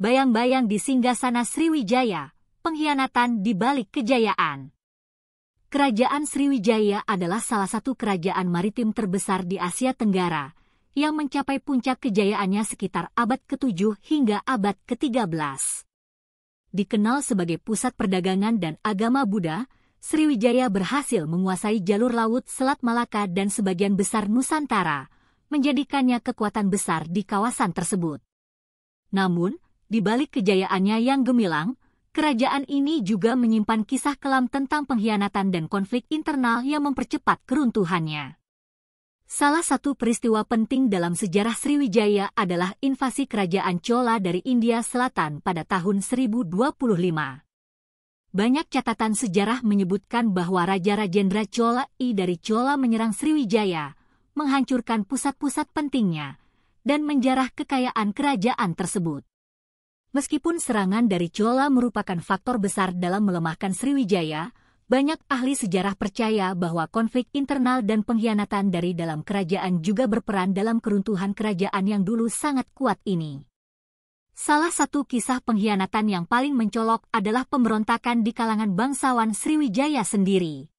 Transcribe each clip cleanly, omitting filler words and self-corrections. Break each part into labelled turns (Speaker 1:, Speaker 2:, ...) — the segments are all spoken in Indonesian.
Speaker 1: bayang-bayang di singgasana Sriwijaya, pengkhianatan di balik kejayaan. Kerajaan Sriwijaya adalah salah satu kerajaan maritim terbesar di Asia Tenggara, yang mencapai puncak kejayaannya sekitar abad ke-7 hingga abad ke-13. Dikenal sebagai pusat perdagangan dan agama Buddha, Sriwijaya berhasil menguasai jalur laut Selat Malaka dan sebagian besar Nusantara, menjadikannya kekuatan besar di kawasan tersebut. Namun, di balik kejayaannya yang gemilang, kerajaan ini juga menyimpan kisah kelam tentang pengkhianatan dan konflik internal yang mempercepat keruntuhannya. Salah satu peristiwa penting dalam sejarah Sriwijaya adalah invasi kerajaan Chola dari India Selatan pada tahun 1025. Banyak catatan sejarah menyebutkan bahwa Raja Rajendra Chola I dari Chola menyerang Sriwijaya, menghancurkan pusat-pusat pentingnya, dan menjarah kekayaan kerajaan tersebut. Meskipun serangan dari Chola merupakan faktor besar dalam melemahkan Sriwijaya, banyak ahli sejarah percaya bahwa konflik internal dan pengkhianatan dari dalam kerajaan juga berperan dalam keruntuhan kerajaan yang dulu sangat kuat ini. Salah satu kisah pengkhianatan yang paling mencolok adalah pemberontakan di kalangan bangsawan Sriwijaya sendiri.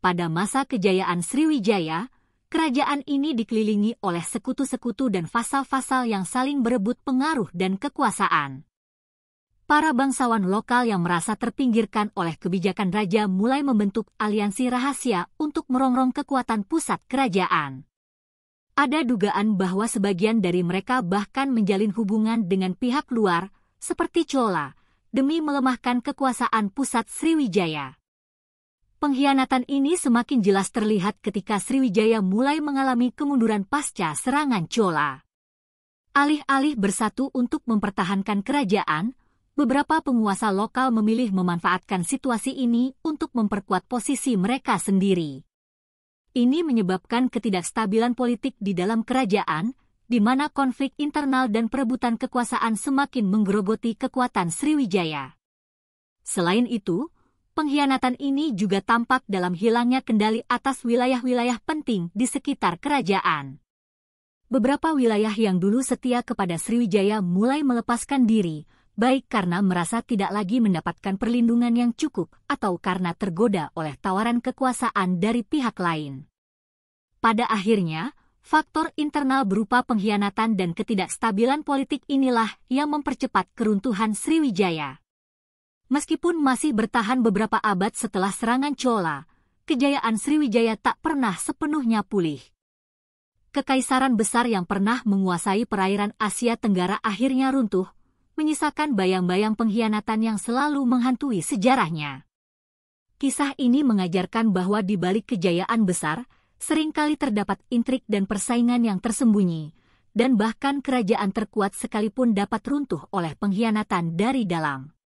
Speaker 1: Pada masa kejayaan Sriwijaya, kerajaan ini dikelilingi oleh sekutu-sekutu dan fasal-fasal yang saling berebut pengaruh dan kekuasaan. Para bangsawan lokal yang merasa terpinggirkan oleh kebijakan raja mulai membentuk aliansi rahasia untuk merongrong kekuatan pusat kerajaan. Ada dugaan bahwa sebagian dari mereka bahkan menjalin hubungan dengan pihak luar, seperti Chola, demi melemahkan kekuasaan pusat Sriwijaya. Pengkhianatan ini semakin jelas terlihat ketika Sriwijaya mulai mengalami kemunduran pasca serangan Chola. Alih-alih bersatu untuk mempertahankan kerajaan, beberapa penguasa lokal memilih memanfaatkan situasi ini untuk memperkuat posisi mereka sendiri. Ini menyebabkan ketidakstabilan politik di dalam kerajaan, di mana konflik internal dan perebutan kekuasaan semakin menggerogoti kekuatan Sriwijaya. Selain itu, pengkhianatan ini juga tampak dalam hilangnya kendali atas wilayah-wilayah penting di sekitar kerajaan. Beberapa wilayah yang dulu setia kepada Sriwijaya mulai melepaskan diri, baik karena merasa tidak lagi mendapatkan perlindungan yang cukup atau karena tergoda oleh tawaran kekuasaan dari pihak lain. Pada akhirnya, faktor internal berupa pengkhianatan dan ketidakstabilan politik inilah yang mempercepat keruntuhan Sriwijaya. Meskipun masih bertahan beberapa abad setelah serangan Chola, kejayaan Sriwijaya tak pernah sepenuhnya pulih. Kekaisaran besar yang pernah menguasai perairan Asia Tenggara akhirnya runtuh, menyisakan bayang-bayang pengkhianatan yang selalu menghantui sejarahnya. Kisah ini mengajarkan bahwa di balik kejayaan besar, seringkali terdapat intrik dan persaingan yang tersembunyi, dan bahkan kerajaan terkuat sekalipun dapat runtuh oleh pengkhianatan dari dalam.